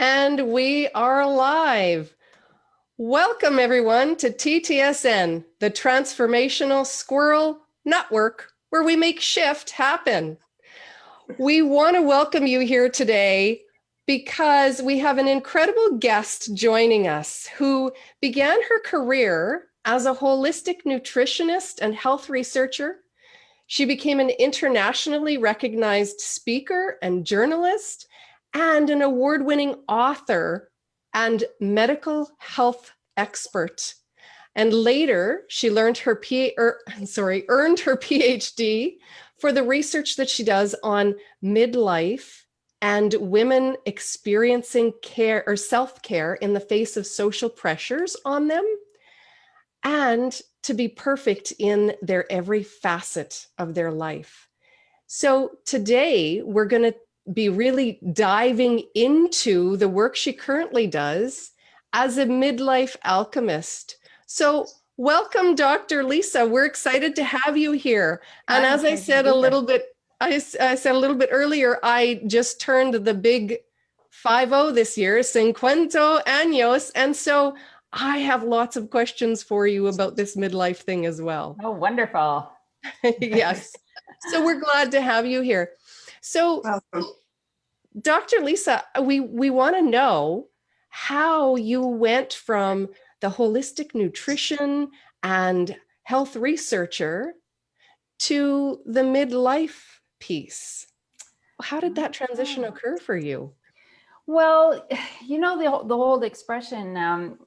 And we are live. Welcome, everyone, to TTSN, the Transformational Squirrel Network, where we make shift happen. We want to welcome you here today because we have an incredible guest joining us who began her career as a holistic nutritionist and health researcher. She became an internationally recognized speaker and journalist and an award-winning author and medical health expert. And later, she earned her PhD for the research that she does on midlife and women experiencing care or self-care in the face of social pressures on them, and to be perfect in their every facet of their life. So today we're going to be really diving into the work she currently does as a midlife alchemist. So welcome, Dr. Lisa. We're excited to have you here. And as I said a little bit, I said a little bit earlier, I just turned the big 50 this year, 50 años. And so I have lots of questions for you about this midlife thing as well. Oh, wonderful. Yes. So we're glad to have you here. So, Dr. Lisa, we want to know how you went from the holistic nutrition and health researcher to the midlife piece. How did that transition occur for you? Well, you know, the old expression,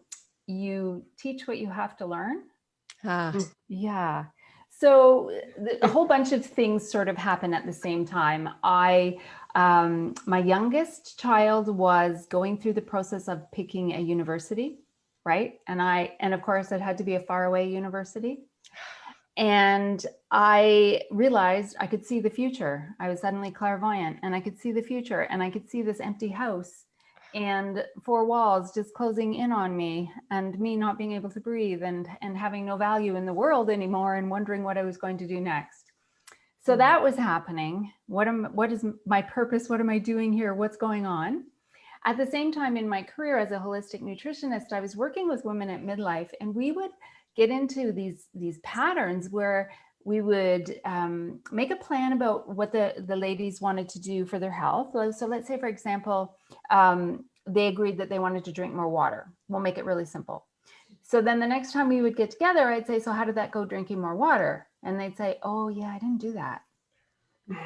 you teach what you have to learn. Yeah. So a whole bunch of things sort of happen at the same time. My youngest child was going through the process of picking a university, right? And of course it had to be a faraway university. And I realized I could see the future. I was suddenly clairvoyant and I could see the future, and I could see this empty house and four walls just closing in on me, and me not being able to breathe and having no value in the world anymore, and wondering what I was going to do next. So that was happening. What is my purpose? What am I doing here? What's going on? At the same time, in my career as a holistic nutritionist, I was working with women at midlife, and we would get into these patterns where we would make a plan about what the ladies wanted to do for their health. So let's say, for example, they agreed that they wanted to drink more water. We'll make it really simple. So then the next time we would get together, I'd say, so how did that go, drinking more water? And they'd say, oh yeah, I didn't do that.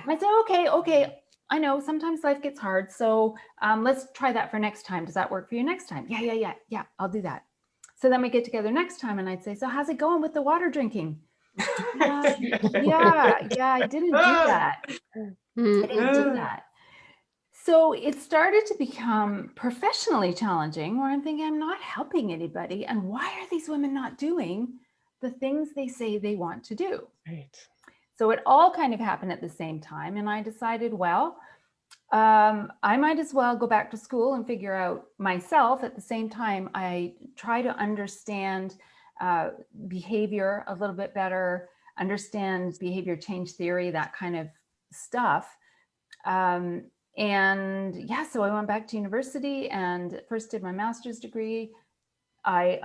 I'd say, okay, I know sometimes life gets hard. So let's try that for next time. Does that work for you next time? Yeah, I'll do that. So then we get together next time and I'd say, so how's it going with the water drinking? Yeah, I didn't do that. I didn't do that. So it started to become professionally challenging, where I'm thinking, I'm not helping anybody. And why are these women not doing the things they say they want to do? Right. So it all kind of happened at the same time. And I decided, well, I might as well go back to school and figure out myself. At the same time, I try to understand behavior a little bit better, understand behavior change theory, that kind of stuff. And yeah, so I went back to university and first did my master's degree. I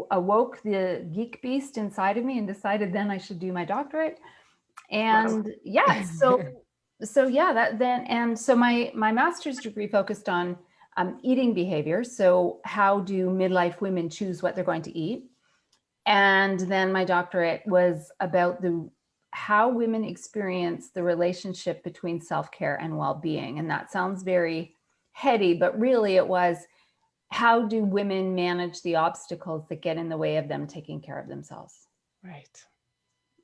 awoke the geek beast inside of me and decided then I should do my doctorate. And yeah, so yeah, so my master's degree focused on eating behavior. So how do midlife women choose what they're going to eat? And then my doctorate was about how women experience the relationship between self-care and well-being. And that sounds very heady, but really it was, how do women manage the obstacles that get in the way of them taking care of themselves? Right.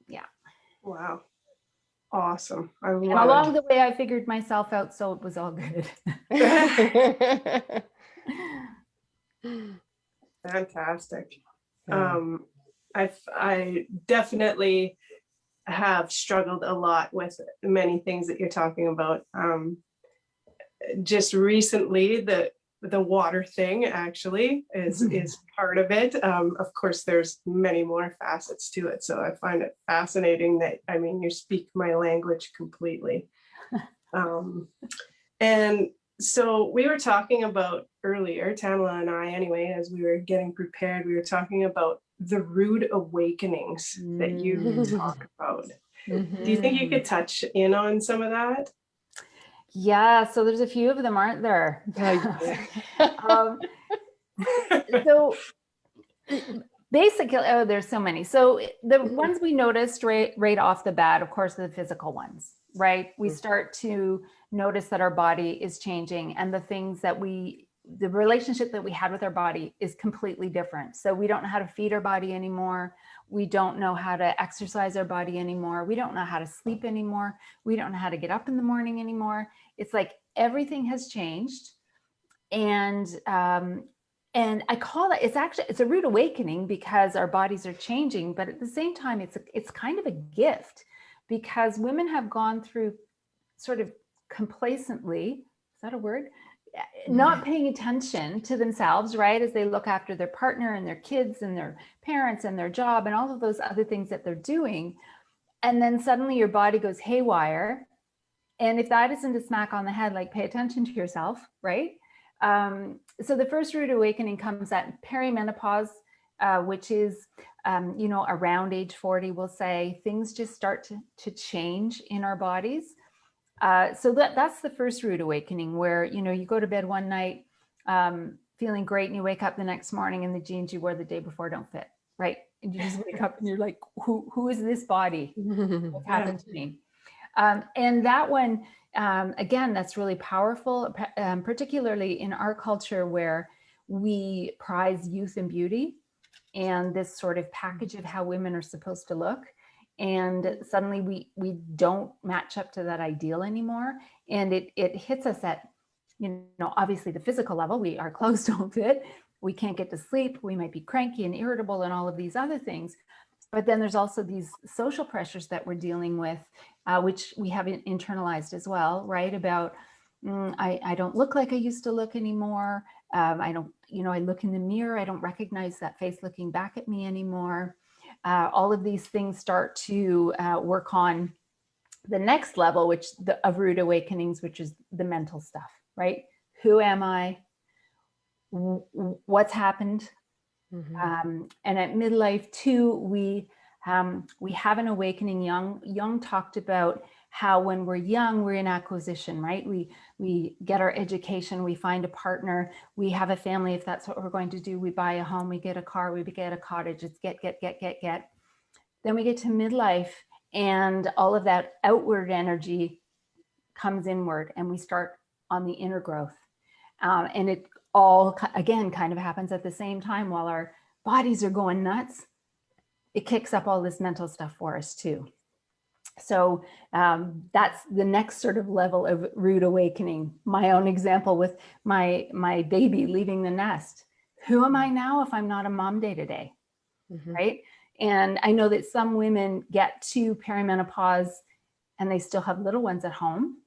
Yeah. Wow. Awesome. I love and along the way, I figured myself out, so it was all good. Fantastic. I definitely have struggled a lot with many things that you're talking about. Just recently, the water thing actually is part of it. Of course, there's many more facets to it. So I find it fascinating that, I mean, you speak my language completely. And So we were talking about earlier, Tamala and I anyway, as we were getting prepared, we were talking about the rude awakenings that you talk about. Do you think you could touch in on some of that? Yeah, so there's a few of them, aren't there? So basically, oh, there's so many. So the ones we noticed right off the bat, of course, are the physical ones, right? We start to notice that our body is changing, and the relationship that we had with our body is completely different. So we don't know how to feed our body anymore. We don't know how to exercise our body anymore. We don't know how to sleep anymore. We don't know how to get up in the morning anymore. It's like everything has changed. And I call it, it's a rude awakening because our bodies are changing, but at the same time, it's kind of a gift because women have gone through sort of complacently, is that a word? Not paying attention to themselves, right? As they look after their partner and their kids and their parents and their job and all of those other things that they're doing. And then suddenly your body goes haywire. And if that isn't a smack on the head, like pay attention to yourself, right? So the first rude awakening comes at perimenopause, which is, around age 40, we'll say, things just start to change in our bodies. So that's the first rude awakening where, you go to bed one night feeling great and you wake up the next morning and the jeans you wore the day before don't fit, right? And you just wake up and you're like, who is this body? What's happened to me? And that one, again, that's really powerful, particularly in our culture where we prize youth and beauty and this sort of package of how women are supposed to look. And suddenly we don't match up to that ideal anymore. And it hits us at, obviously the physical level. Our clothes don't fit. We can't get to sleep. We might be cranky and irritable and all of these other things. But then there's also these social pressures that we're dealing with, which we haven't internalized as well, right? About, I don't look like I used to look anymore. I don't, I look in the mirror. I don't recognize that face looking back at me anymore. All of these things start to work on the next level, of rude awakenings, which is the mental stuff, right? Who am I? What's happened? And at midlife too, we have an awakening. Jung talked about how when we're young, we're in acquisition, right? We get our education, we find a partner, we have a family. If that's what we're going to do, we buy a home, we get a car, we get a cottage. It's get. Then we get to midlife, and all of that outward energy comes inward, and we start on the inner growth. And it all, again, kind of happens at the same time. While our bodies are going nuts, it kicks up all this mental stuff for us too. So that's the next sort of level of rude awakening. My own example with my baby leaving the nest. Who am I now if I'm not a mom day to day, right? And I know that some women get to perimenopause and they still have little ones at home.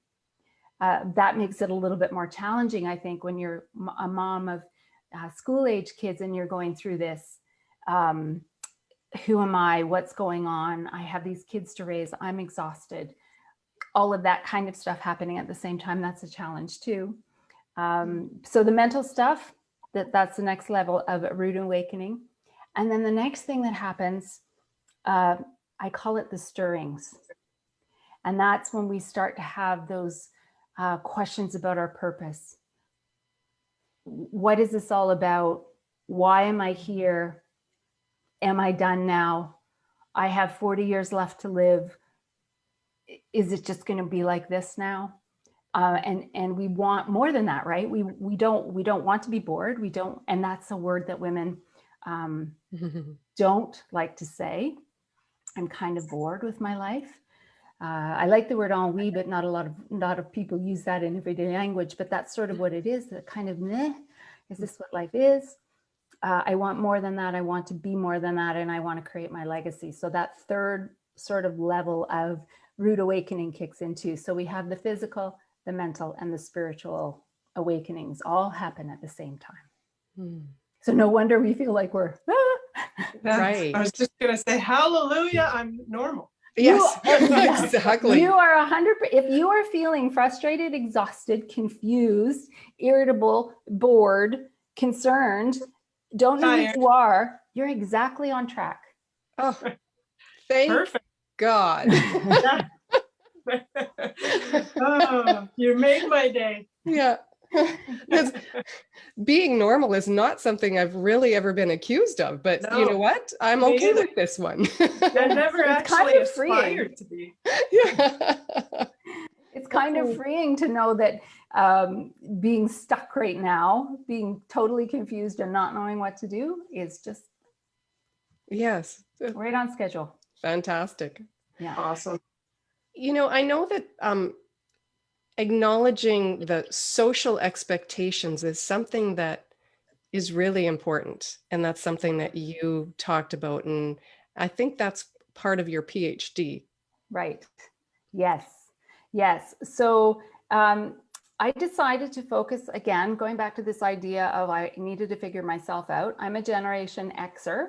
That makes it a little bit more challenging, I think, when you're a mom of school age kids and you're going through this. Who am I? What's going on? I have these kids to raise. I'm exhausted. All of that kind of stuff happening at the same time. That's a challenge too. So the mental stuff, that's the next level of rude awakening. And then the next thing that happens, I call it the stirrings. And that's when we start to have those questions about our purpose. What is this all about? Why am I here? Am I done now? I have 40 years left to live. Is it just going to be like this now? And we want more than that, right? We don't want to be bored. We don't, and that's a word that women don't like to say. I'm kind of bored with my life. I like the word ennui, but not a lot of people use that in everyday language. But that's sort of what it is. That kind of meh. Is this what life is? I want more than that. I want to be more than that, and I want to create my legacy. So that third sort of level of rude awakening kicks into. So we have the physical, the mental, and the spiritual awakenings all happen at the same time. So no wonder we feel like we're right. I was just gonna say, hallelujah, I'm normal. Yes, exactly. You are 100%. If you are feeling frustrated, exhausted, confused, irritable, bored, concerned, don't know who you are, you're exactly on track. Oh, thank Perfect. God. Oh, you made my day. Yeah. Because being normal is not something I've really ever been accused of, but you know what? I'm okay with this one. I never actually aspired to be. Yeah. It's kind of freeing to know that being stuck right now, being totally confused and not knowing what to do is just Yes. right on schedule. Fantastic. Yeah. Awesome. You know, I know that acknowledging the social expectations is something that is really important. And that's something that you talked about. And I think that's part of your PhD. Right. Yes. Yes. So I decided to focus, again, going back to this idea of I needed to figure myself out. I'm a Generation Xer.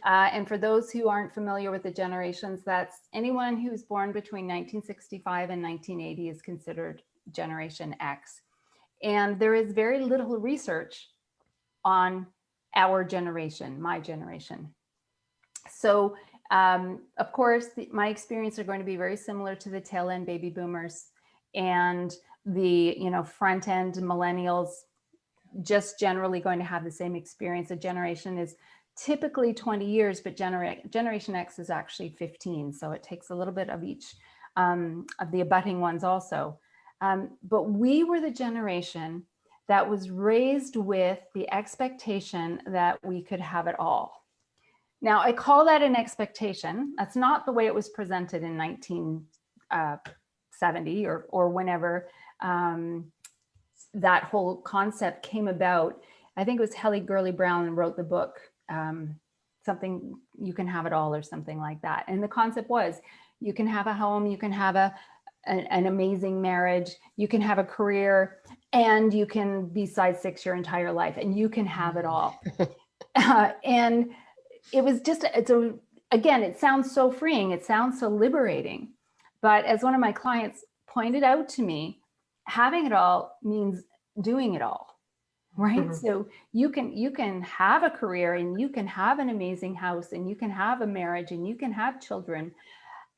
And for those who aren't familiar with the generations, that's anyone who's born between 1965 and 1980 is considered Generation X. And there is very little research on our generation, my generation. So, of course, my experience are going to be very similar to the tail end baby boomers and the, front end millennials, just generally going to have the same experience. A generation is typically 20 years, but Generation X is actually 15. So it takes a little bit of each of the abutting ones also. But we were the generation that was raised with the expectation that we could have it all. Now, I call that an expectation. That's not the way it was presented in 1970 or whenever that whole concept came about. I think it was Helly Gurley Brown wrote the book, something, You Can Have It All or something like that. And the concept was, you can have a home, you can have an amazing marriage, you can have a career, and you can be size 6 your entire life, and you can have it all. And it was just, again, it sounds so freeing, it sounds so liberating. But as one of my clients pointed out to me, having it all means doing it all, right? Mm-hmm. So you can have a career, and you can have an amazing house, and you can have a marriage, and you can have children,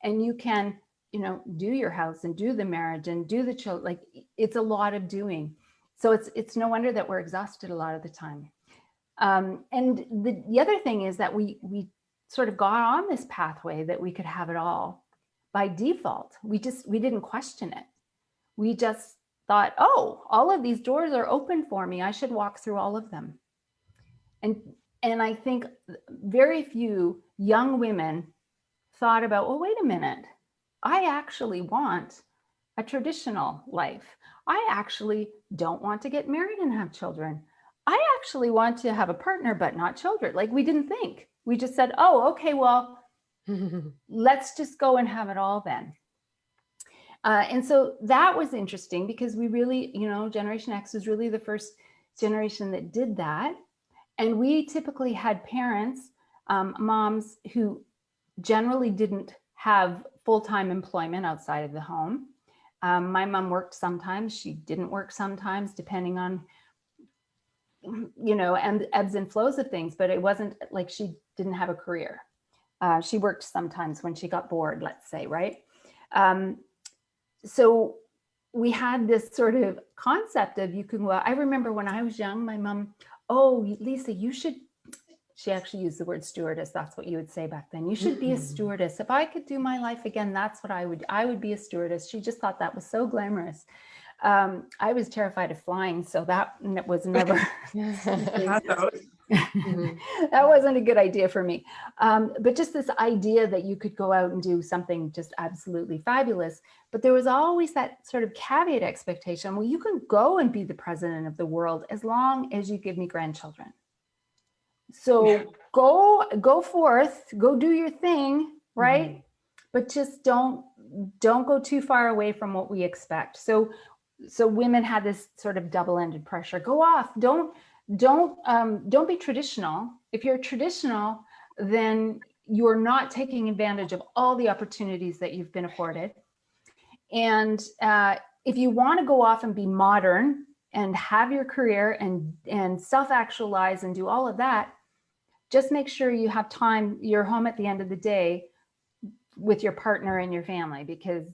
and you can, do your house and do the marriage and do the children. Like, it's a lot of doing. So it's no wonder that we're exhausted a lot of the time. And the other thing is that we sort of got on this pathway that we could have it all by default. We didn't question it. We just thought, oh, all of these doors are open for me, I should walk through all of them. And I think very few young women thought about, well, wait a minute, I actually want a traditional life. I actually don't want to get married and have children. I actually want to have a partner, but not children. Like, we didn't think. We just said, oh, okay, well, let's just go and have it all then. And so that was interesting because we really, Generation X was really the first generation that did that. And we typically had parents, moms who generally didn't have full-time employment outside of the home. My mom worked sometimes, she didn't work sometimes, depending on, and ebbs and flows of things, but it wasn't like she didn't have a career. She worked sometimes when she got bored, let's say, right? So we had this sort of concept of I remember when I was young, my mom, oh, Lisa, she actually used the word stewardess. That's what you would say back then. You should be a stewardess. If I could do my life again, that's what I would be a stewardess. She just thought that was so glamorous. I was terrified of flying, so that was never, that wasn't a good idea for me. But just this idea that you could go out and do something just absolutely fabulous. But there was always that sort of caveat expectation. Well, you can go and be the president of the world as long as you give me grandchildren. So go forth, go do your thing, right? Mm-hmm. But just don't go too far away from what we expect. So women had this sort of double-ended pressure. Go off. Don't be traditional. If you're traditional, then you're not taking advantage of all the opportunities that you've been afforded. And if you want to go off and be modern and have your career and self-actualize and do all of that, just make sure you have time, you're home at the end of the day with your partner and your family, because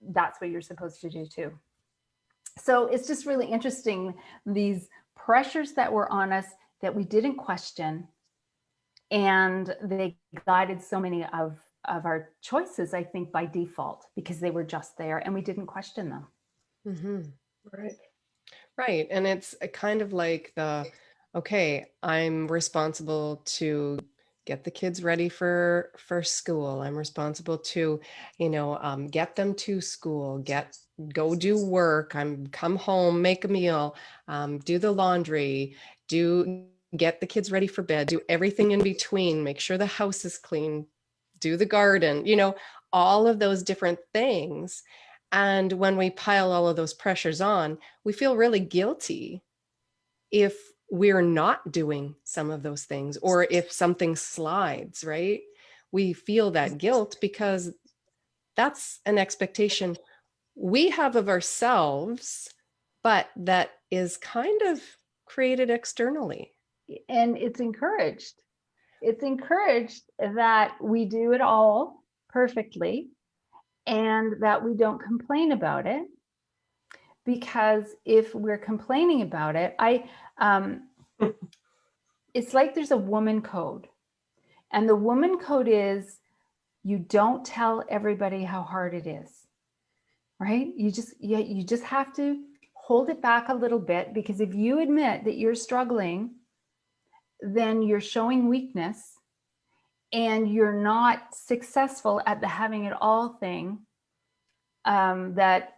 that's what you're supposed to do too. So it's just really interesting, these pressures that were on us that we didn't question, and they guided so many of our choices, I think, by default, because they were just there and we didn't question them. Mm-hmm. Right. Right. And it's a kind of like okay, I'm responsible to get the kids ready for school. I'm responsible to, get them to school, go do work. Come home, make a meal, do the laundry, get the kids ready for bed, do everything in between, make sure the house is clean, do the garden, all of those different things. And when we pile all of those pressures on, we feel really guilty if we're not doing some of those things, or if something slides, right? We feel that guilt because that's an expectation we have of ourselves, but that is kind of created externally. And it's encouraged. It's encouraged that we do it all perfectly and that we don't complain about it. Because if we're complaining about it, it's like there's a woman code. And the woman code is, you don't tell everybody how hard it is, right? You just have to hold it back a little bit, because if you admit that you're struggling, then you're showing weakness and you're not successful at the having it all thing that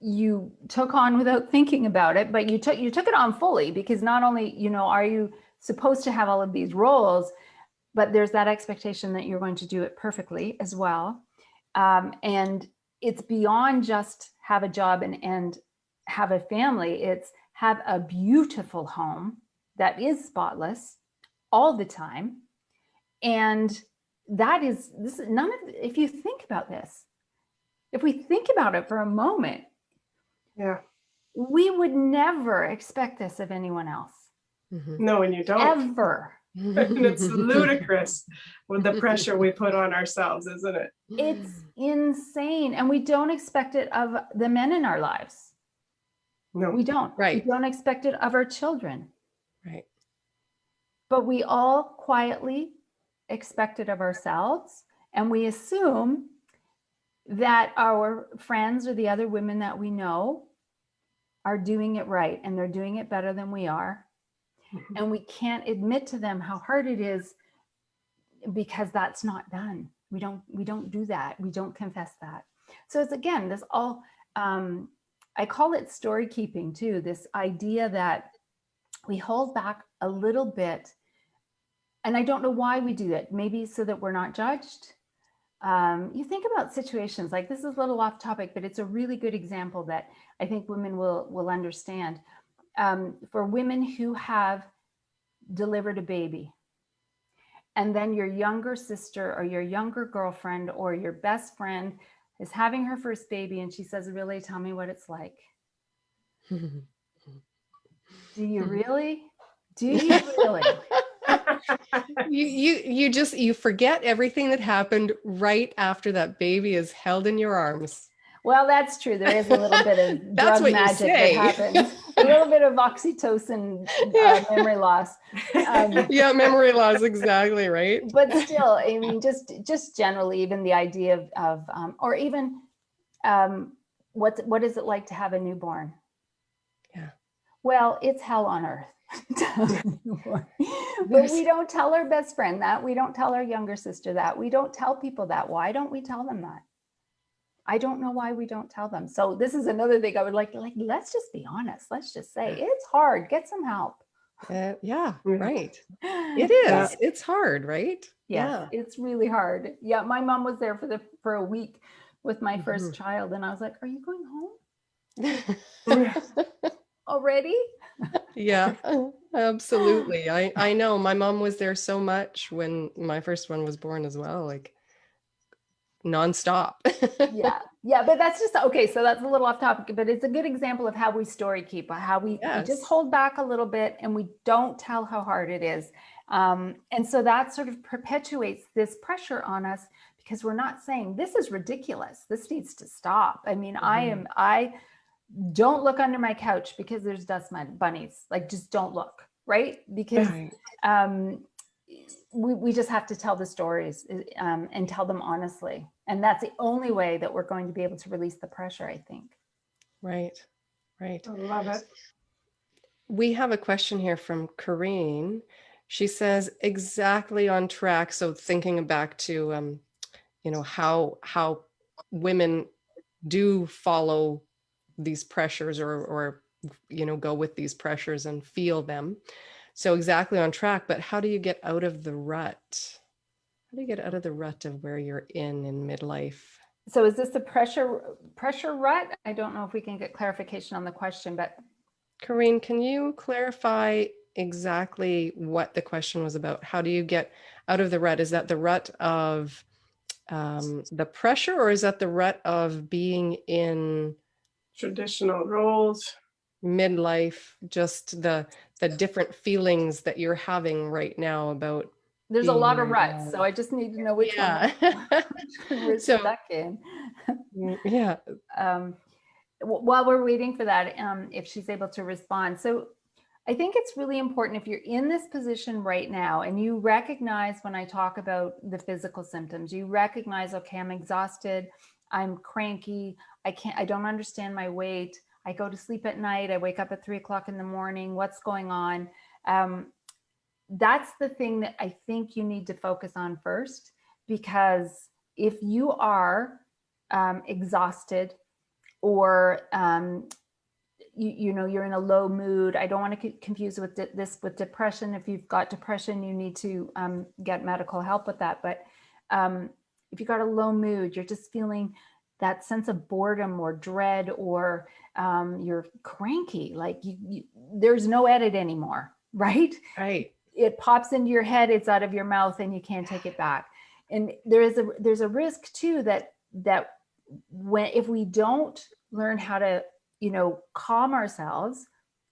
you took on without thinking about it, but you took it on fully, because not only, are you supposed to have all of these roles, but there's that expectation that you're going to do it perfectly as well. And it's beyond just have a job and have a family. It's have a beautiful home that is spotless all the time. And that is, if you think about this, if we think about it for a moment, yeah, we would never expect this of anyone else. Mm-hmm. No, and you don't. Ever. And it's ludicrous with the pressure we put on ourselves, isn't it? It's insane. And we don't expect it of the men in our lives. No. We don't. Right. We don't expect it of our children. Right. But we all quietly expect it of ourselves. And we assume that our friends or the other women that we know are doing it right, and they're doing it better than we are. Mm-hmm. And we can't admit to them how hard it is, because that's not done. We don't do that. We don't confess that. So it's, again, this all, I call it story keeping too, this idea that we hold back a little bit. And I don't know why we do it. Maybe so that we're not judged. You think about situations like this, is a little off topic, but it's a really good example that I think women will understand. For women who have delivered a baby, and then your younger sister or your younger girlfriend or your best friend is having her first baby, and she says, "Really, tell me what it's like." Do you really? Do you really? You forget everything that happened right after that baby is held in your arms. Well, that's true. There is a little bit of drug magic that happens. A little bit of oxytocin, memory loss. Yeah, memory loss, exactly, right. But still, I mean, just generally, even the idea of or even what is it like to have a newborn? Yeah. Well, it's hell on earth. But we don't tell our best friend that. We don't tell our younger sister that. We don't tell people that. Why don't we tell them that? I don't know why we don't tell them. So this is another thing I would like, let's just be honest. Let's just say it's hard. Get some help. Yeah, right. It is. Yeah. It's hard, right? Yes, yeah. It's really hard. Yeah, my mom was there for a week with my first child, and I was like, "Are you going home already?" Yeah, absolutely. I know my mom was there so much when my first one was born as well, like nonstop. Yeah, but that's just okay. So that's a little off topic, but it's a good example of how we story keep, how we just hold back a little bit and we don't tell how hard it is. And so that sort of perpetuates this pressure on us because we're not saying this is ridiculous. This needs to stop. I mean, I don't look under my couch because there's dust bunnies. Like, just don't look, right? Because we just have to tell the stories and tell them honestly. And that's the only way that we're going to be able to release the pressure, I think. Right. I love it. We have a question here from Corrine. She says, exactly on track. So thinking back to, how women do follow these pressures or go with these pressures and feel them. So exactly on track, but how do you get out of the rut? How do you get out of the rut of where you're in midlife? So is this the pressure rut? I don't know if we can get clarification on the question, but. Corrine, can you clarify exactly what the question was about? How do you get out of the rut? Is that the rut of the pressure, or is that the rut of being in traditional roles, midlife, just the different feelings that you're having right now about? There's a lot of ruts, so I just need to know which one we're stuck in. Yeah. While we're waiting for that, if she's able to respond. So I think it's really important if you're in this position right now and you recognize when I talk about the physical symptoms, you recognize, okay, I'm exhausted, I'm cranky, I don't understand my weight, I go to sleep at night, I wake up at 3 o'clock in the morning, what's going on? That's the thing that I think you need to focus on first, because if you are exhausted or you're in a low mood, I don't want to confuse this with depression. If you've got depression, you need to get medical help with that. But if you've got a low mood, you're just feeling that sense of boredom or dread, or you're cranky, like there's no edit anymore, right? Right. It pops into your head, it's out of your mouth, and you can't take it back. And there's a risk too that if we don't learn how to calm ourselves,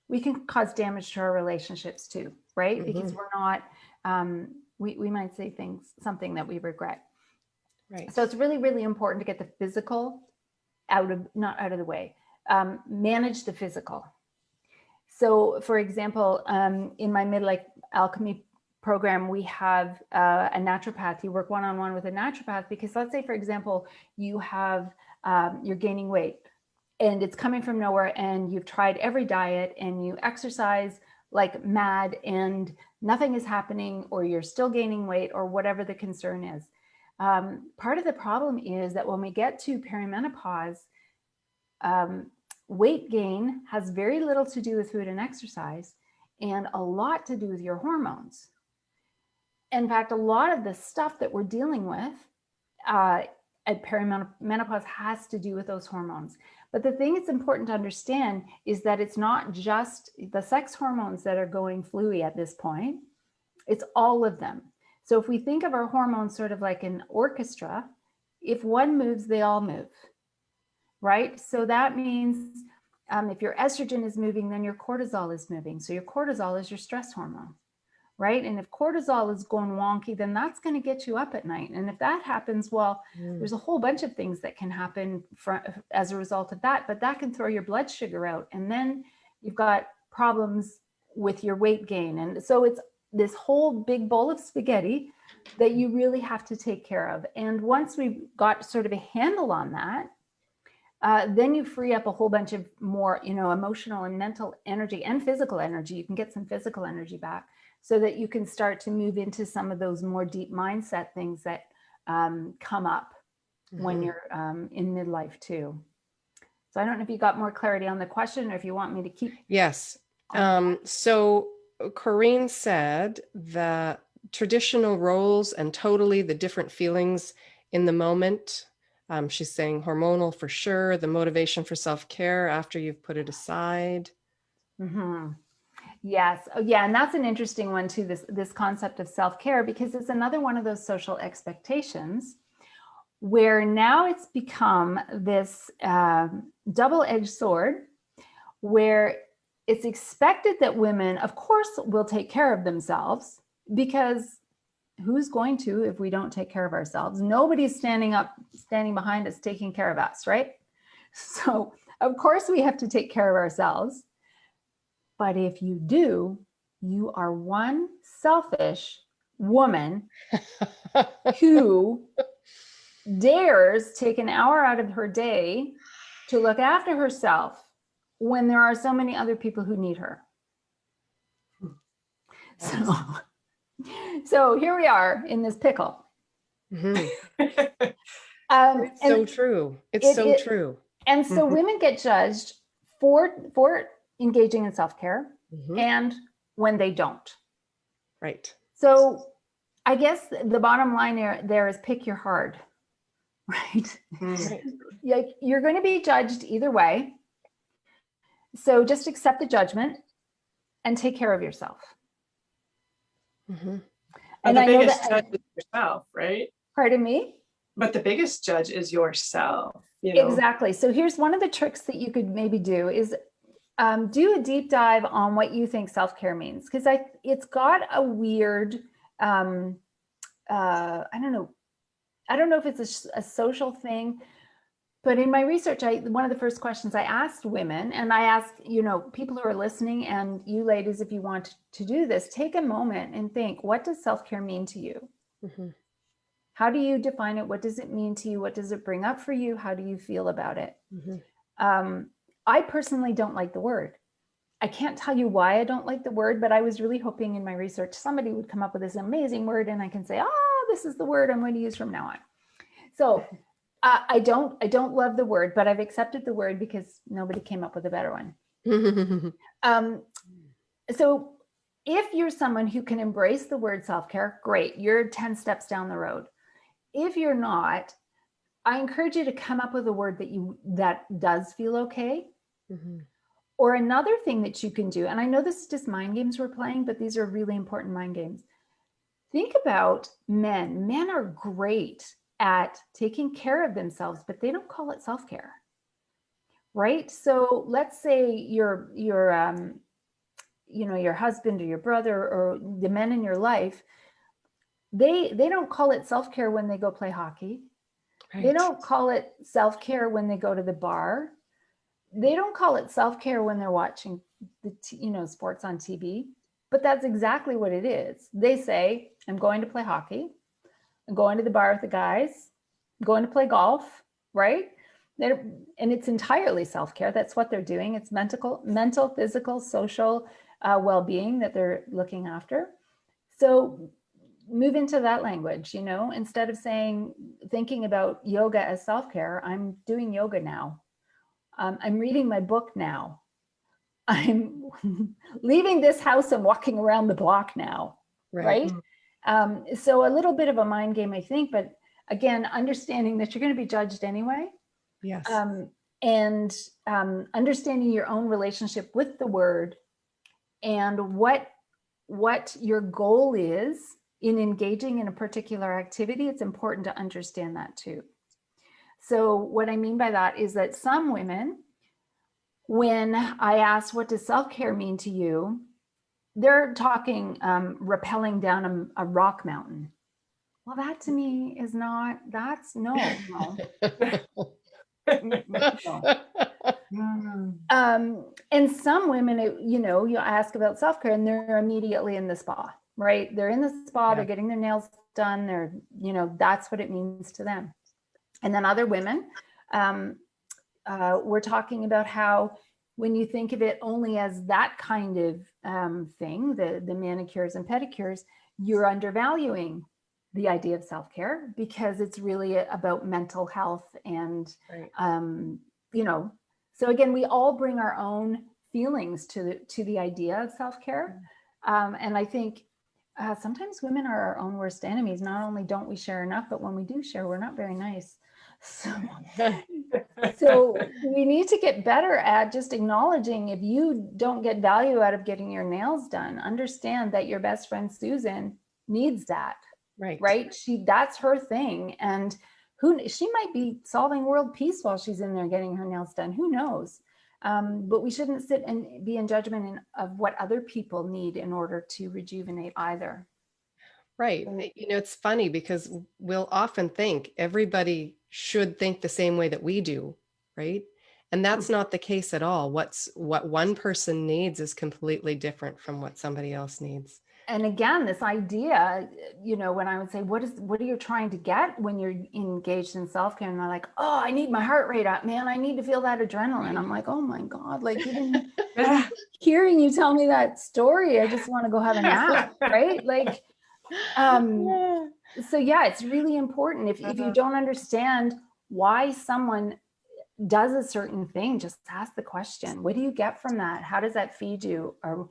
we can cause damage to our relationships too, right? Because we're not we might say something that we regret. Right. So it's really, really important to get the physical not out of the way. Manage the physical. So for example, in my Midlife Alchemy program, we have a naturopath. You work one-on-one with a naturopath, because let's say, for example, you're gaining weight and it's coming from nowhere, and you've tried every diet and you exercise like mad and nothing is happening, or you're still gaining weight, or whatever the concern is. Part of the problem is that when we get to perimenopause, weight gain has very little to do with food and exercise, and a lot to do with your hormones. In fact, a lot of the stuff that we're dealing with at perimenopause has to do with those hormones. But the thing that's important to understand is that it's not just the sex hormones that are going fluey at this point, it's all of them. So if we think of our hormones sort of like an orchestra, if one moves, they all move, right? So that means if your estrogen is moving, then your cortisol is moving. So your cortisol is your stress hormone, right? And if cortisol is going wonky, then that's going to get you up at night. And if that happens, well, there's a whole bunch of things that can happen as a result of that, but that can throw your blood sugar out. And then you've got problems with your weight gain. And so it's this whole big bowl of spaghetti that you really have to take care of. And once we've got sort of a handle on that, then you free up a whole bunch of more, emotional and mental energy and physical energy. You can get some physical energy back so that you can start to move into some of those more deep mindset things that come up when you're in midlife too. So I don't know if you got more clarity on the question, or if you want me to keep. Yes. So Corrine said that traditional roles and totally the different feelings in the moment. She's saying hormonal for sure, the motivation for self-care after you've put it aside. Yes. Oh, yeah. And that's an interesting one too, this concept of self-care, because it's another one of those social expectations where now it's become this double-edged sword where it's expected that women, of course, will take care of themselves, because who's going to if we don't take care of ourselves? Nobody's standing behind us, taking care of us, right? So of course we have to take care of ourselves. But if you do, you are one selfish woman who dares take an hour out of her day to look after herself when there are so many other people who need her. So here we are in this pickle. Mm-hmm. It's so true. It's so true. And so women get judged for engaging in self-care and when they don't. Right. So I guess the bottom line there is pick your hard, right? Like, you're going to be judged either way. So just accept the judgment and take care of yourself. And the biggest judge is yourself, right? Pardon me? But the biggest judge is yourself. You know? Exactly. So here's one of the tricks that you could maybe do is do a deep dive on what you think self-care means. Because it's got a weird, I don't know if it's a social thing, but in my research, one of the first questions I asked women, and I asked, people who are listening, and you ladies, if you want to do this, take a moment and think, what does self-care mean to you? How do you define it? What does it mean to you? What does it bring up for you? How do you feel about it? I personally don't like the word. I can't tell you why I don't like the word, but I was really hoping in my research somebody would come up with this amazing word and I can say, oh, this is the word I'm going to use from now on. So I don't love the word, but I've accepted the word because nobody came up with a better one. So if you're someone who can embrace the word self-care, great, you're 10 steps down the road. If you're not, I encourage you to come up with a word that does feel okay. Or another thing that you can do, and I know this is just mind games we're playing, but these are really important mind games. Think about men. Men are great at taking care of themselves, but they don't call it self-care, right? So let's say your husband or your brother or the men in your life, they don't call it self-care when they go play hockey. Right. They don't call it self-care when they go to the bar. They don't call it self-care when they're watching the sports on TV, but that's exactly what it is. They say, I'm going to play hockey. I'm going to the bar with the guys. I'm going to play golf, right? And it's entirely self-care. That's what they're doing. It's mental, physical, social well-being that they're looking after. So move into that language, instead of thinking about yoga as self-care, I'm doing yoga now. I'm reading my book now. I'm leaving this house and walking around the block now, right? So a little bit of a mind game, I think, but again, understanding that you're going to be judged anyway. Yes. And understanding your own relationship with the word and what your goal is in engaging in a particular activity. It's important to understand that too. So what I mean by that is that some women, when I ask, what does self-care mean to you? They're talking rappelling down a rock mountain. Well, that to me is not, that's no. And some women, you ask about self-care and they're immediately in the spa, right? They're in the spa, they're getting their nails done. They're, that's what it means to them. And then other women, we're talking about how when you think of it only as that kind of thing, the manicures and pedicures, you're undervaluing the idea of self-care because it's really about mental health and, so again, we all bring our own feelings to the idea of self-care. And I think sometimes women are our own worst enemies. Not only don't we share enough, but when we do share, we're not very nice. So we need to get better at just acknowledging if you don't get value out of getting your nails done, understand that your best friend Susan needs that. Right. That's her thing. And she might be solving world peace while she's in there getting her nails done. Who knows? But we shouldn't sit and be in judgment of what other people need in order to rejuvenate either. Right. You know, it's funny because we'll often think everybody should think the same way that we do, right? And that's not the case at all. What one person needs is completely different from what somebody else needs. And again, this idea, you know, when I would say, what are you trying to get when you're engaged in self-care? And they're like, oh, I need my heart rate up, man. I need to feel that adrenaline. I'm like, oh my God, like even hearing you tell me that story, I just want to go have a nap, right? Like, so yeah, it's really important. If you don't understand why someone does a certain thing, just ask the question, what do you get from that? How does that feed you? Or,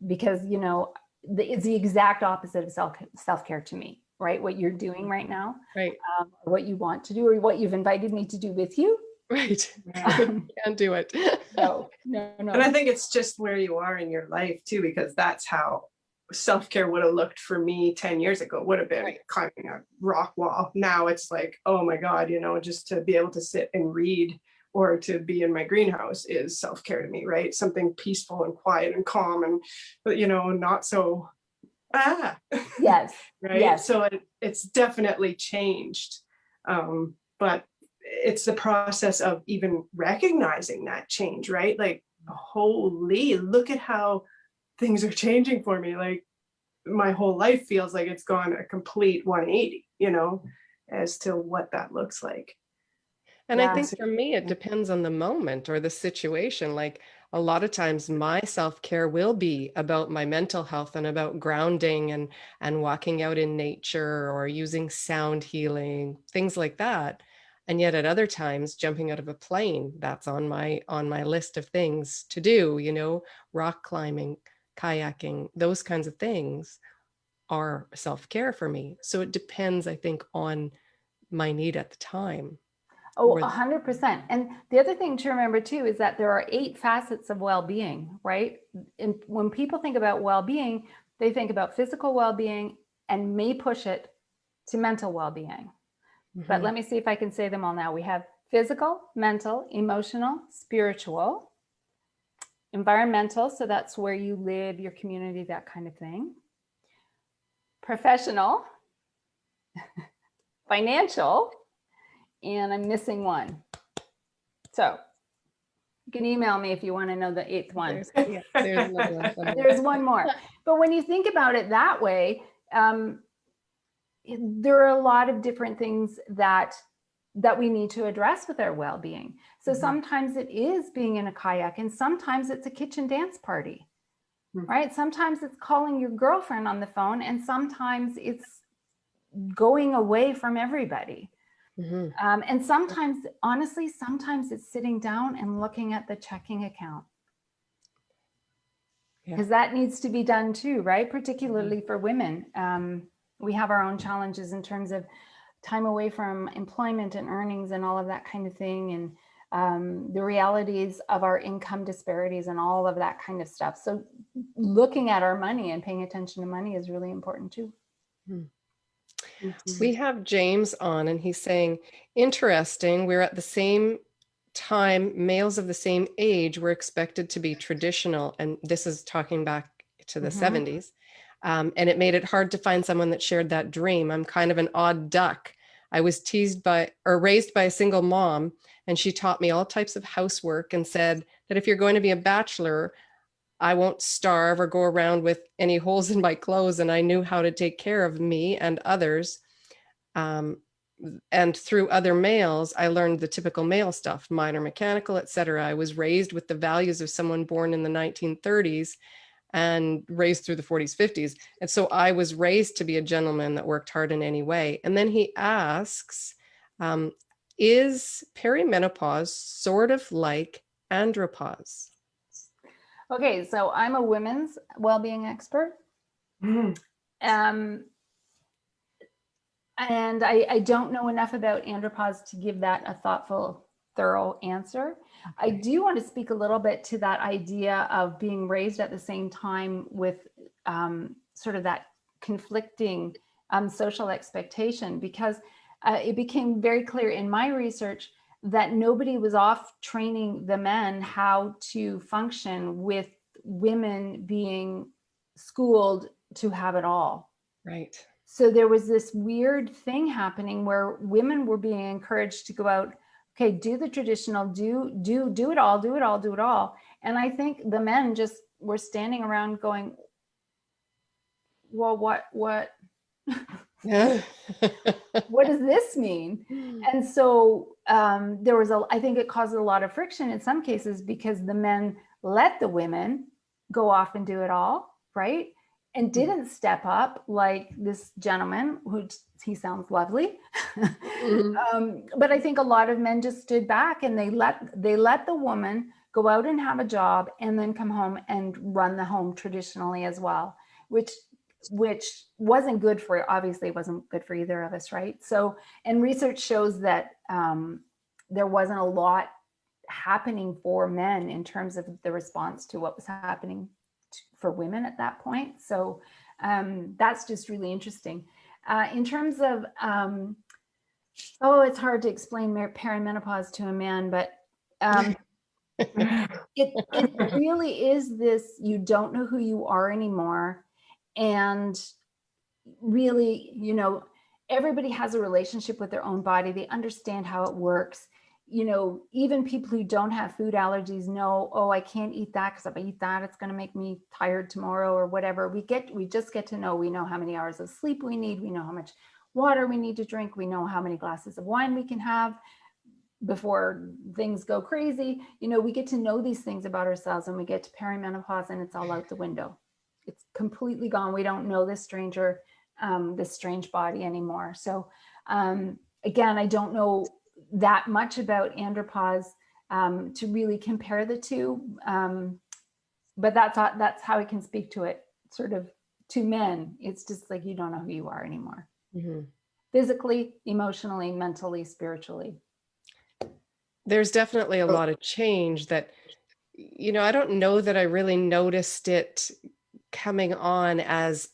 because, you know, it's the exact opposite of self-care to me, right? What you're doing right now, right? Or what you want to do, or what you've invited me to do with you. Right. Can't do it. No. And I think it's just where you are in your life too, because that's how self-care would have looked for me 10 years ago. Would have been climbing a rock wall. Now it's like, oh my God, you know, just to be able to sit and read or to be in my greenhouse is self-care to me, right? Something peaceful and quiet and calm and, you know, not so, yes. Right. Yes. So it's definitely changed. But it's the process of even recognizing that change, right? Like, holy, look at how things are changing for me. Like my whole life feels like it's gone a complete 180, you know, as to what that looks like. And I think for me, it depends on the moment or the situation. Like a lot of times my self-care will be about my mental health and about grounding and walking out in nature or using sound healing, things like that. And yet at other times, jumping out of a plane, that's on my list of things to do, you know, rock climbing, kayaking, those kinds of things are self-care for me. So it depends, I think, on my need at the time. Oh, 100%. And the other thing to remember too is that there are 8 facets of well-being, right? And when people think about well-being, they think about physical well-being and may push it to mental well-being. But let me see if I can say them all now. We have physical, mental, emotional, spiritual, environmental. So that's where you live, your community, that kind of thing. Professional, financial, and I'm missing one. So you can email me if you want to know the 8th one. There's another one somewhere. There's one more. But when you think about it that way, there are a lot of different things that we need to address with our well-being. So sometimes it is being in a kayak, and sometimes it's a kitchen dance party, right? Sometimes it's calling your girlfriend on the phone, and sometimes it's going away from everybody. And sometimes, honestly, sometimes it's sitting down and looking at the checking account. Because that needs to be done too, right? Particularly for women. We have our own challenges in terms of time away from employment and earnings and all of that kind of thing. And the realities of our income disparities and all of that kind of stuff. So looking at our money and paying attention to money is really important too. We have James on and he's saying, interesting, we're at the same time, males of the same age were expected to be traditional. And this is talking back to the 70s. And it made it hard to find someone that shared that dream. I'm kind of an odd duck. I was raised by a single mom, and she taught me all types of housework and said that if you're going to be a bachelor, I won't starve or go around with any holes in my clothes. And I knew how to take care of me and others. And through other males, I learned the typical male stuff, minor mechanical, etc. I was raised with the values of someone born in the 1930s and raised through the 40s, 50s. And so I was raised to be a gentleman that worked hard in any way. And then he asks, is perimenopause sort of like andropause? Okay, so I'm a women's well-being expert. I And I don't know enough about andropause to give that a thoughtful, thorough answer. I do want to speak a little bit to that idea of being raised at the same time with sort of that conflicting social expectation, because it became very clear in my research that nobody was off training the men how to function with women being schooled to have it all. Right. So there was this weird thing happening where women were being encouraged to go out, okay, do the traditional, do it all. And I think the men just were standing around going, well, what Yeah. what does this mean? And so there was I think it caused a lot of friction in some cases, because the men let the women go off and do it all, right? And didn't step up like this gentleman, who he sounds lovely. But I think a lot of men just stood back and they let the woman go out and have a job and then come home and run the home traditionally as well, which wasn't good for, obviously it wasn't good for either of us, right? So, and research shows that there wasn't a lot happening for men in terms of the response to what was happening for women at that point. So that's just really interesting. In terms of, it's hard to explain perimenopause to a man, but it really is this, you don't know who you are anymore. And really, everybody has a relationship with their own body. They understand how it works. Even people who don't have food allergies know, oh, I can't eat that because if I eat that, it's going to make me tired tomorrow or whatever. We just get to know, we know how many hours of sleep we need. We know how much water we need to drink. We know how many glasses of wine we can have before things go crazy. We get to know these things about ourselves, and we get to perimenopause and it's all out the window. It's completely gone. We don't know this stranger, this strange body anymore. So again, I don't know that much about andropause to really compare the two, but that's how I can speak to it, sort of to men. It's just like, you don't know who you are anymore. Physically, emotionally, mentally, spiritually. There's definitely a lot of change that, I don't know that I really noticed it coming on as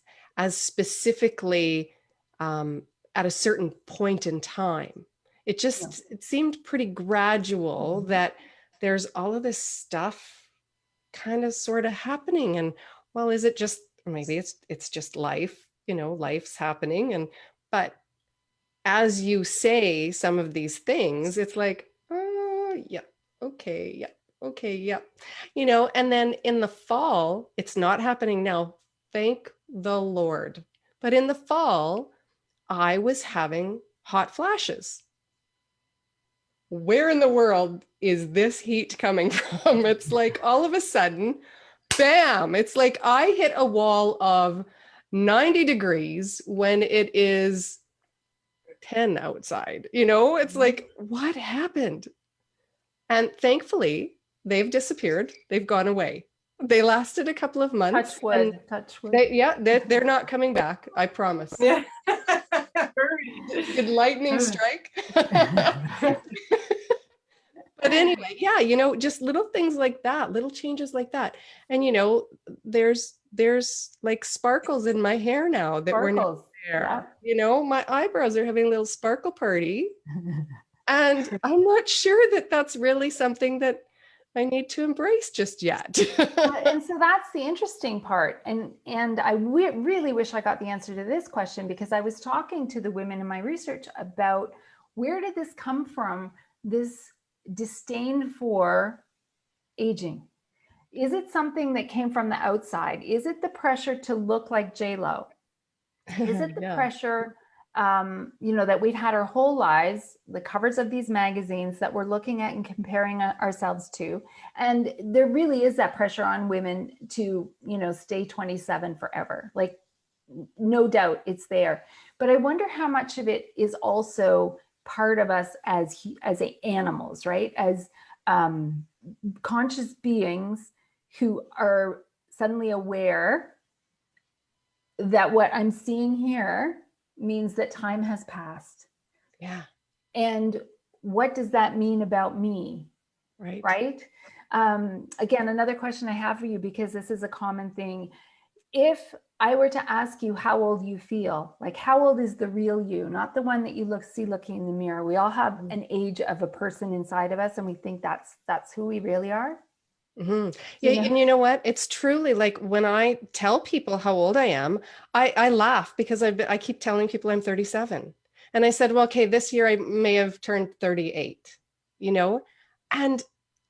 specifically at a certain point in time. It just, it seemed pretty gradual that there's all of this stuff kind of sort of happening. And well, is it just, maybe it's just life, life's happening. But as you say some of these things, it's like, oh, yeah, okay, yeah. Okay, yep. And then in the fall, it's not happening now, thank the Lord. But in the fall, I was having hot flashes. Where in the world is this heat coming from? It's like all of a sudden, bam, it's like I hit a wall of 90 degrees when it is 10 outside. It's like, what happened? And thankfully, they've disappeared. They've gone away. They lasted a couple of months. Touch wood. Touch wood. They're not coming back. I promise. Yeah. Good lightning strike. But anyway, yeah, just little things like that, little changes like that. And, there's like sparkles in my hair now that were not there. Yeah. My eyebrows are having a little sparkle party. And I'm not sure that that's really something that I need to embrace just yet. And so that's the interesting part. And I really wish I got the answer to this question, because I was talking to the women in my research about, where did this come from, this disdain for aging? Is it something that came from the outside? Is it the pressure to look like J-Lo? Is it the pressure that we've had our whole lives, the covers of these magazines that we're looking at and comparing ourselves to? And there really is that pressure on women to, stay 27 forever. Like, no doubt it's there. But I wonder how much of it is also part of us as animals, right? As conscious beings who are suddenly aware that what I'm seeing here means that time has passed. Yeah. And what does that mean about me? Right. Right? Again, another question I have for you, because this is a common thing. If I were to ask you how old you feel, like how old is the real you, not the one that you see looking in the mirror. We all have an age of a person inside of us, and we think that's who we really are. Mm-hmm. Yeah, and you know what? It's truly like when I tell people how old I am, I laugh because I keep telling people I'm 37. And I said, well, okay, this year I may have turned 38, you know? And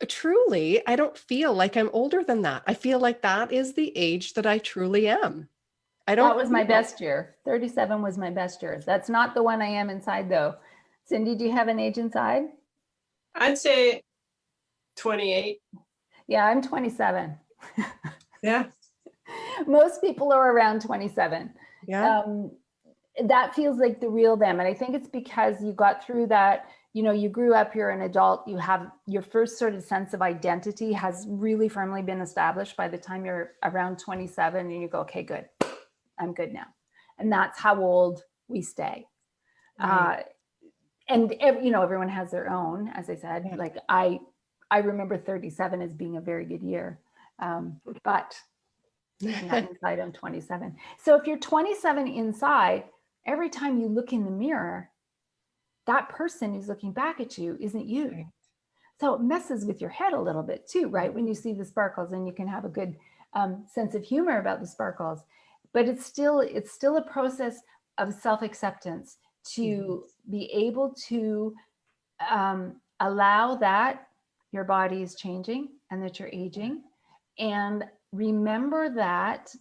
truly, I don't feel like I'm older than that. I feel like that is the age that I truly am. That was my best year. 37 was my best year. That's not the one I am inside, though. Cindy, do you have an age inside? I'd say 28. Yeah, I'm 27. Yeah. Most people are around 27. Yeah. That feels like the real them. And I think it's because you got through that, you know, you grew up, you're an adult, you have your first sort of sense of identity has really firmly been established by the time you're around 27, and you go, okay, good, I'm good now. And that's how old we stay. Right. And you know, everyone has their own, as I said, Yeah. like I remember 37 as being a very good year. But I'm not inside, I'm 27. So if you're 27 inside, every time you look in the mirror, that person who's looking back at you isn't you. Right. So it messes with your head a little bit too, right? When you see the sparkles, and you can have a good sense of humor about the sparkles, but it's still a process of self-acceptance to be able to allow that your body is changing and that you're aging, and remember that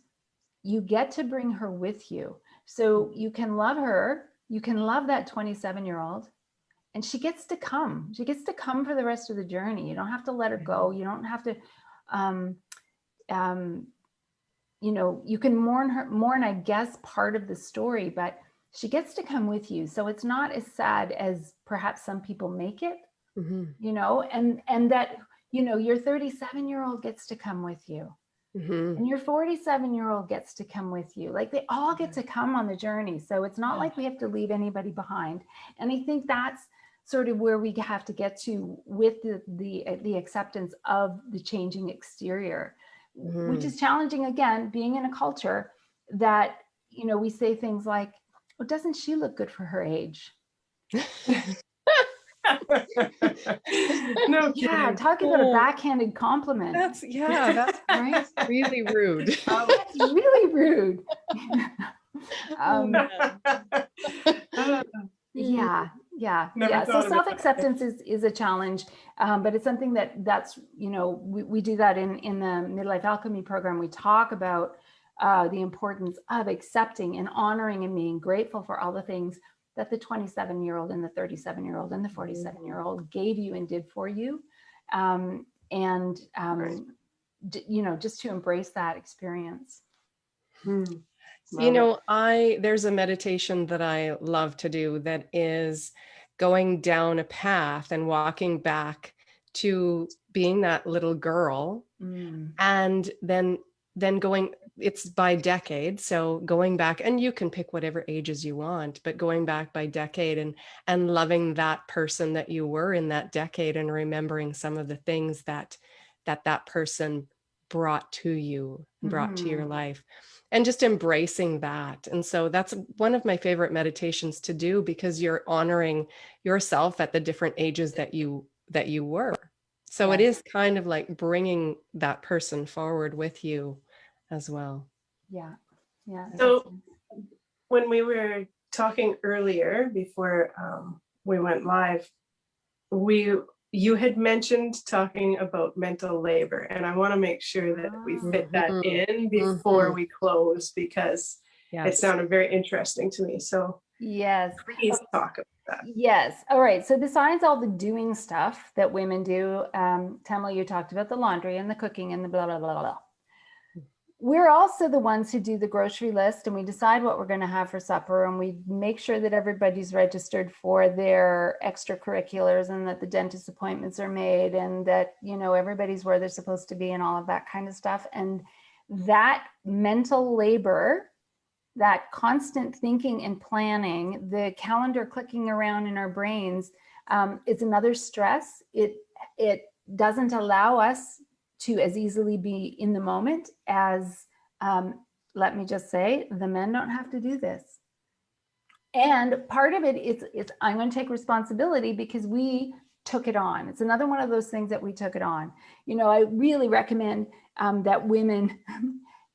you get to bring her with you. So you can love her, you can love that 27-year-old, and she gets to come for the rest of the journey. You don't have to let her go. You don't have to you know, you can mourn, I guess, part of the story, but she gets to come with you. So it's not as sad as perhaps some people make it. Mm-hmm. You know, and that, you know, your 37-year-old gets to come with you. Mm-hmm. And your 47-year-old gets to come with you. Like they all get to come on the journey. So it's not like we have to leave anybody behind. And I think that's sort of where we have to get to with the acceptance of the changing exterior, Mm-hmm. which is challenging, again, being in a culture that, you know, we say things like, well, doesn't she look good for her age? No Yeah, kidding. talk about a backhanded compliment. That's right. Really rude. That's really rude. Yeah. So self-acceptance is a challenge, but it's something that's, you know, we do that in the Midlife Alchemy program. We talk about the importance of accepting and honoring and being grateful for all the things that the 27-year-old and the 37-year-old and the 47-year-old gave you and did for you. You know, just to embrace that experience. You know, there's a meditation that I love to do that is going down a path and walking back to being that little girl, and then going, it's by decade. So going back, and you can pick whatever ages you want, but going back by decade and loving that person that you were in that decade, and remembering some of the things that person brought to you, brought to your life, and just embracing that. And so that's one of my favorite meditations to do, because you're honoring yourself at the different ages that you were. So it is kind of like bringing that person forward with you as well. Yeah. So when we were talking earlier before we went live, you had mentioned talking about mental labor, and I want to make sure that we fit that in before we close, because it sounded very interesting to me. So please talk about that. Yes. All right. So besides all the doing stuff that women do, Tamala, you talked about the laundry and the cooking and the blah, blah, blah, blah. We're also the ones who do the grocery list, and we decide what we're going to have for supper, and we make sure that everybody's registered for their extracurriculars, and that the dentist appointments are made, and that, you know, everybody's where they're supposed to be, and all of that kind of stuff. And that mental labor that constant thinking and planning, the calendar clicking around in our brains, is another stress. It doesn't allow us to as easily be in the moment as, let me just say, the men don't have to do this. And part of it is I'm going to take responsibility because we took it on. It's another one of those things that we took it on. You know, I really recommend that women,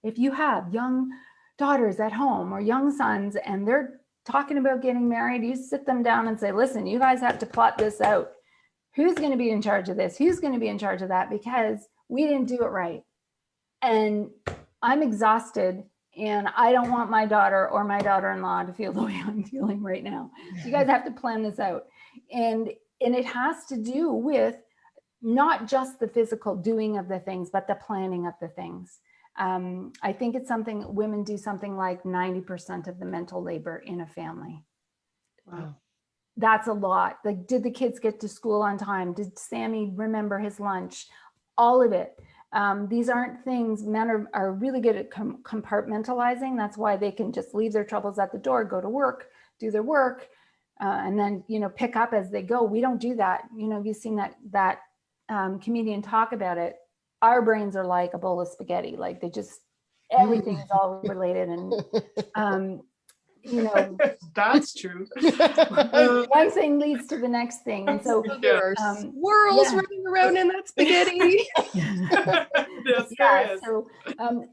if you have young daughters at home or young sons and they're talking about getting married, you sit them down and say, listen, you guys have to plot this out. Who's going to be in charge of this? Who's going to be in charge of that? Because we didn't do it right. And I'm exhausted and I don't want my daughter or my daughter-in-law to feel the way I'm feeling right now. So you guys have to plan this out. And it has to do with not just the physical doing of the things, but the planning of the things. I think it's something women do something like 90% of the mental labor in a family. Wow. That's a lot. Like, did the kids get to school on time? Did Sammy remember his lunch? All of it. These aren't things, men are really good at compartmentalizing. That's why they can just leave their troubles at the door, go to work, do their work, and then, you know, pick up as they go. We don't do that. You know, you've seen that comedian talk about it. Our brains are like a bowl of spaghetti. Like, they just, everything is all related. And, you know, that's true. one thing leads to the next thing. And so there are squirrels running around in that spaghetti. Yes,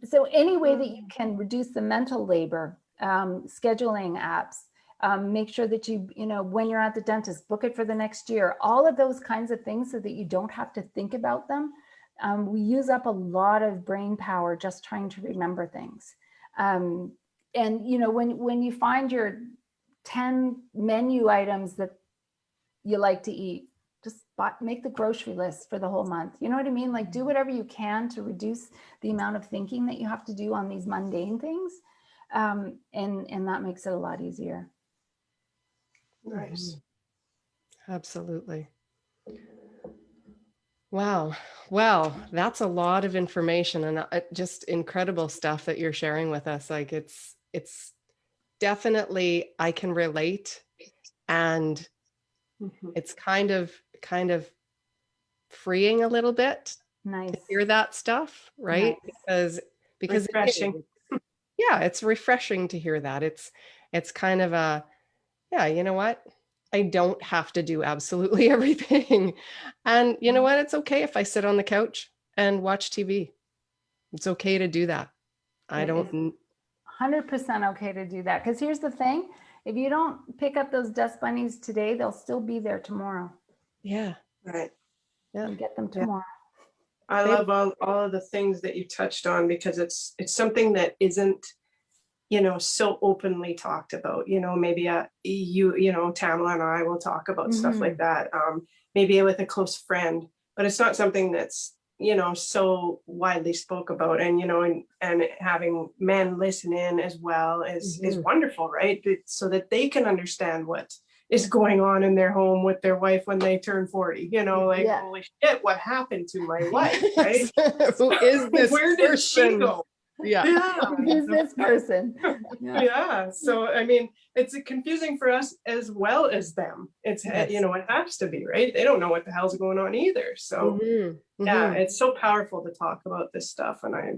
so any way that you can reduce the mental labor, scheduling apps, make sure that you know, when you're at the dentist, book it for the next year, all of those kinds of things so that you don't have to think about them. We use up a lot of brain power just trying to remember things. And, you know, when you find your 10 menu items that you like to eat, just make the grocery list for the whole month. You know what I mean? Like, do whatever you can to reduce the amount of thinking that you have to do on these mundane things. And that makes it a lot easier. Nice. Absolutely. Wow. Well, that's a lot of information and just incredible stuff that you're sharing with us. Like, it's definitely, I can relate, and it's kind of freeing a little bit Nice to hear that stuff, right? Nice. Because refreshing. It's refreshing to hear that. It's kind of a, yeah, you know what? I don't have to do absolutely everything. And you know what? It's okay if I sit on the couch and watch TV. It's okay to do that. I don't 100% okay to do that. Because here's the thing, if you don't pick up those dust bunnies today, they'll still be there tomorrow. Yeah. Right. Yeah. Get them tomorrow. I love all of the things that you touched on, because it's something that isn't, you know, so openly talked about. You know, maybe you know, Tamala and I will talk about stuff like that, maybe with a close friend, but it's not something that's, you know, so widely spoke about. And, you know, and having men listen in as well is wonderful, right? So that they can understand what is going on in their home with their wife when they turn 40, you know, like, holy shit, what happened to my wife, right? Who is this Where did she go? Yeah. Who's this person? Yeah. So, I mean, it's confusing for us as well as them. It's, you know, it has to be, right? They don't know what the hell's going on either. So yeah, it's so powerful to talk about this stuff. And I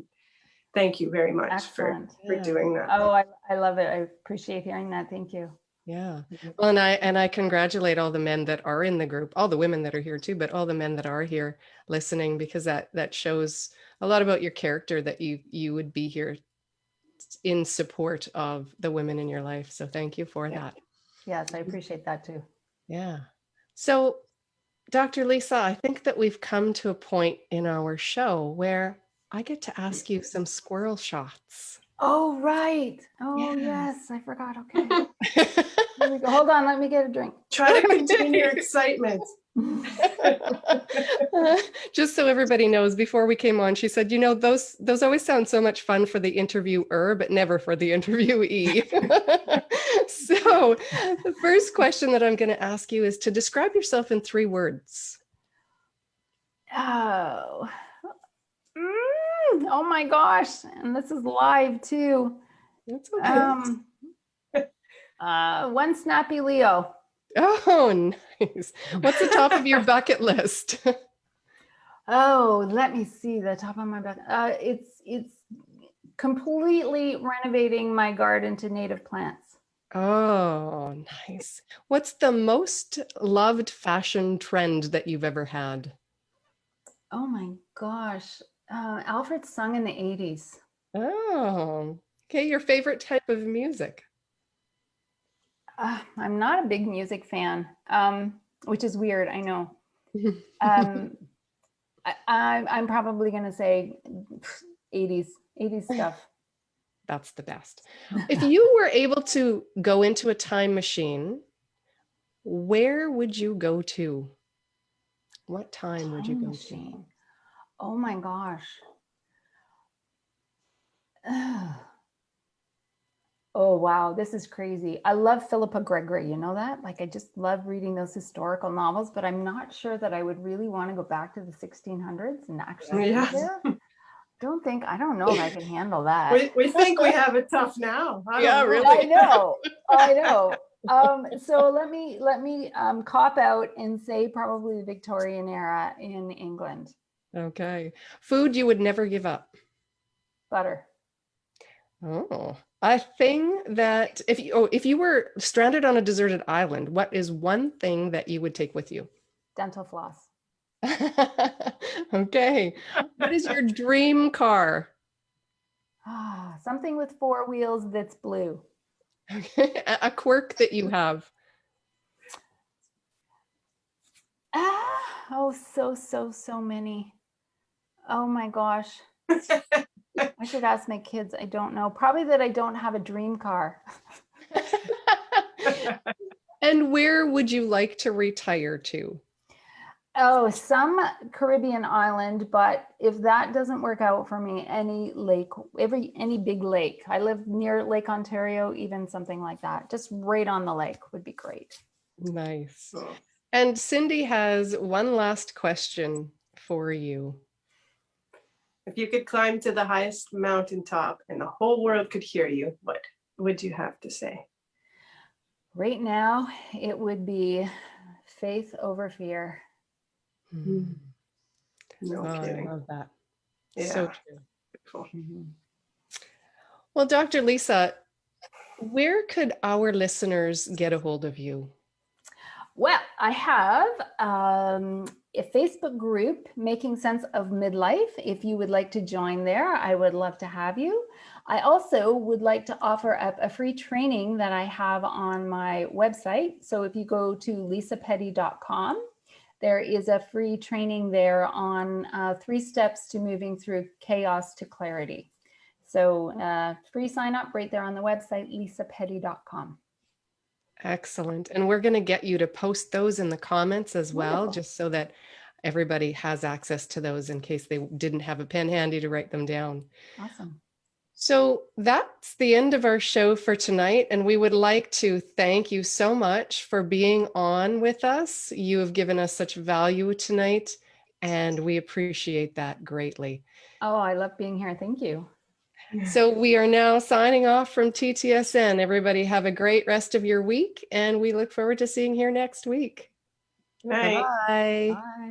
thank you very much for doing that. Oh, I love it. I appreciate hearing that. Thank you. Yeah. Well, and I congratulate all the men that are in the group, all the women that are here too, but all the men that are here listening, because that shows a lot about your character, that you would be here in support of the women in your life. So thank you for that. Yes, I appreciate that too. Yeah. So Dr. Lisa, I think that we've come to a point in our show where I get to ask you some squirrel shots. Oh, right. Oh, yes. I forgot. Okay. Here we go. Hold on. Let me get a drink. Try to contain your excitement. Just so everybody knows, before we came on, she said, you know, those always sound so much fun for the interviewer, but never for the interviewee. So the first question that I'm going to ask you is to describe yourself in 3 words. Oh my gosh. And this is live too. It's okay. One snappy Leo. Oh, nice. What's the top of your bucket list? Oh, let me see the top of my bucket. It's completely renovating my garden to native plants. Oh, nice. What's the most loved fashion trend that you've ever had? Oh my gosh. Alfred sung in the 80s. Oh, okay. Your favorite type of music? I'm not a big music fan, which is weird, I know. I'm probably going to say 80s stuff. That's the best. If you were able to go into a time machine, where would you go to? What time would you go to? Oh my gosh. Oh, wow. This is crazy. I love Philippa Gregory. You know that? Like, I just love reading those historical novels, but I'm not sure that I would really want to go back to the 1600s and actually live there. I don't know if I can handle that. We think we have it tough now. Yeah, really. I know. So let me cop out and say probably the Victorian era in England. Okay. Food you would never give up. Butter. Oh, a thing that if you were stranded on a deserted island, what is one thing that you would take with you? Dental floss. Okay. What is your dream car? Something with 4 wheels that's blue. Okay. A quirk that you have. So many. Oh my gosh. I should ask my kids. I don't know. Probably that I don't have a dream car. And where would you like to retire to? Oh, some Caribbean island, but if that doesn't work out for me, any lake, any big lake. I live near Lake Ontario, even something like that. Just right on the lake would be great. Nice. And Cindy has one last question for you. If you could climb to the highest mountaintop and the whole world could hear you, what would you have to say? Right now, it would be faith over fear. No kidding. I love that. Yeah. So true. Cool. Well, Dr. Lisa, where could our listeners get a hold of you? Well, I have a Facebook group, Making Sense of Midlife. If you would like to join there, I would love to have you. I also would like to offer up a free training that I have on my website. So if you go to lisapetty.com, there is a free training there on 3 steps to moving through chaos to clarity. So free sign up right there on the website, lisapetty.com. Excellent. And we're going to get you to post those in the comments as well, Wonderful. just so that everybody has access to those in case they didn't have a pen handy to write them down. Awesome. So that's the end of our show for tonight. And we would like to thank you so much for being on with us. You have given us such value tonight, and we appreciate that greatly. Oh, I love being here. Thank you. So we are now signing off from TTSN. Everybody have a great rest of your week, and we look forward to seeing you here next week. Night. Bye. Bye.